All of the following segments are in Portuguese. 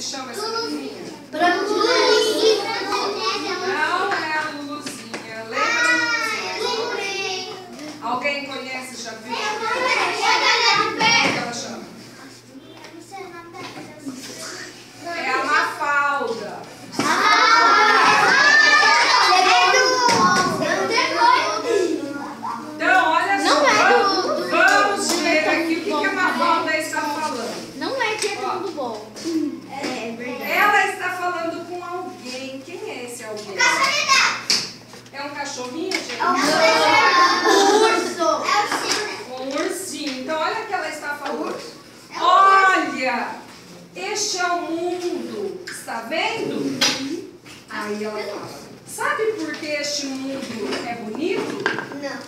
se chama essa menininha? Branca de Neve. Não é a Luluzinha. Lembra a Luluzinha? Alguém conhece, já viu? Como que ela chama? É a Mafalda. Então, olha só. Vamos ver aqui o que a Mafalda está falando. Não é que é tudo bom. É verdade. Ela está falando com alguém. Quem é esse alguém? É um cachorrinho, gente? Um urso. Um ursinho. Então, olha o que ela está falando. Olha, este é o mundo. Está vendo? Aí ela fala. Sabe por que este mundo é bonito?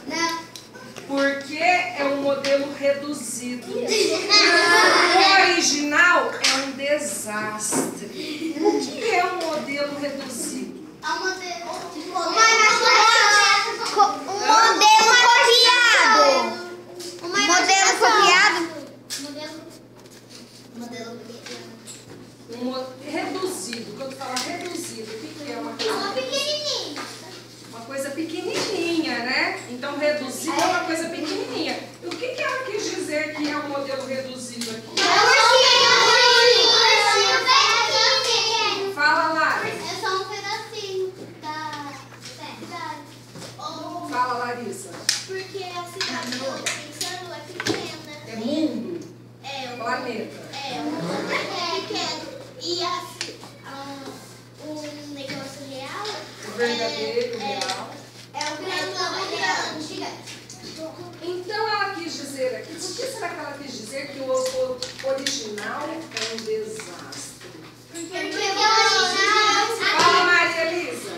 Não. Porque é um modelo reduzido. O original é um desastre. O que é um modelo reduzido? Um modelo copiado. Modelo copiado. Reduzido. Quando fala reduzido, o que é uma coisa? Pequenininho. Uma coisa pequenininha, né? Então, reduzido é uma coisa pequenininha. E o que ela quis dizer que é um modelo reduzido aqui? Fala lá. É só um pedacinho da cidade. Fala, Larissa. Porque a cidade que eu tô pensando é pequena. É mundo? É, Planeta. o mundo é pequeno. E o negócio real O verdadeiro, real. é o grande gigante. Então ela quis dizer aqui, por que será que ela quis dizer que o original é um desastre? Porque o original Fala, Maria Elisa.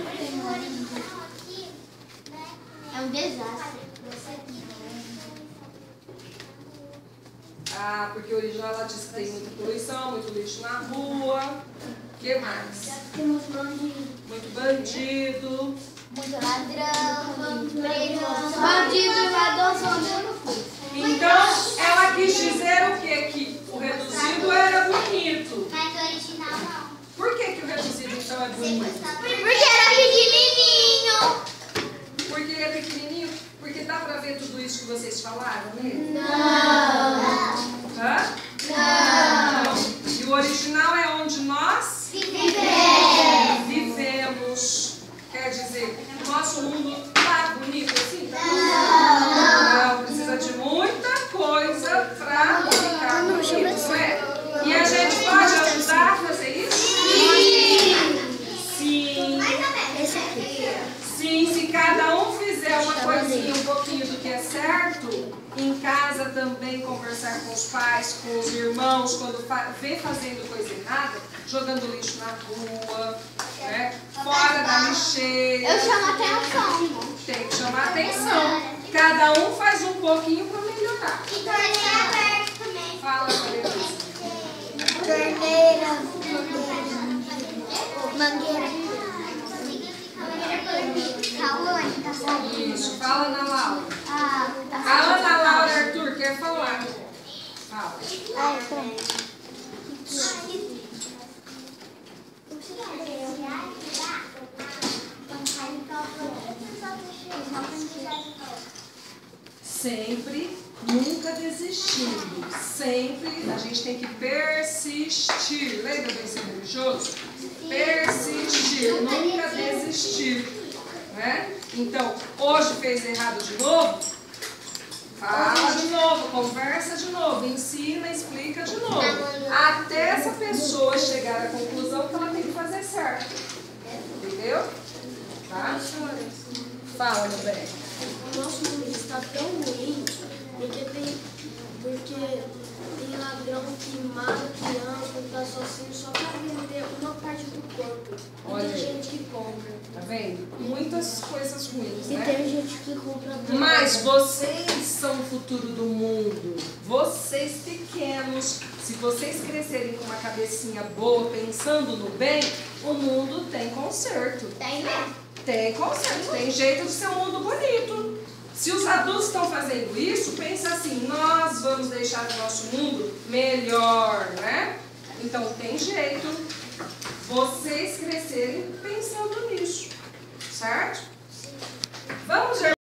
é um desastre. Ah, porque o original ela diz que tem muita poluição, muito lixo na rua. O que mais? Temos bandido. Muito bandido. Muito ladrão, bandido, ladrão, Então ela quis dizer o quê? Que o reduzido era bonito. Mas o original não. Por que o reduzido então é bonito? Porque era pequenininho. Porque ele é pequenininho? Porque dá pra ver tudo isso que vocês falaram nele? Não. Hã? Não. E o original é onde nós vivemos. Quer dizer, o nosso mundo tá bonito assim? Não, precisa de muita coisa para ficar bonito, não é? E a gente pode ajudar a fazer isso? Sim. Sim, se cada um fizer uma coisinha, um pouquinho do que é certo, em casa também conversar com os pais, com os irmãos, quando vê fazendo coisa errada, jogando lixo na rua, né? Fora da lixeira. Eu chamo atenção. Tem que chamar atenção. Cada um faz um pouquinho para melhorar. E torneira aberta também. Fala, Maria. Torneira. Mangueira. Isso, fala na Laura. Ah, A Ana Laura Arthur quer falar. Fala. Sempre, nunca desistindo. Sempre a gente tem que persistir. Lembra do ensino religioso? Persistir, nunca desistir. Né? Então, hoje fez errado de novo? Fala de novo, conversa de novo, ensina, explica de novo. Até essa pessoa chegar à conclusão que ela tem que fazer certo. Entendeu? Tá? Fala, meu bem. O nosso mundo está tão ruim porque tem ladrão que mata criança, que está sozinho só para vender uma parte do corpo. Olha E tem aí. gente que compra. Tá vendo? Muitas coisas ruins, E né? tem gente que compra droga. Mas vocês são o futuro do mundo. Vocês pequenos, se vocês crescerem com uma cabecinha boa, pensando no bem, o mundo tem conserto. Tem mesmo. Tem conserto, tem jeito de ser um mundo bonito. Se os adultos estão fazendo isso, pensa assim, nós vamos deixar o nosso mundo melhor, né? Então tem jeito vocês crescerem pensando nisso, certo?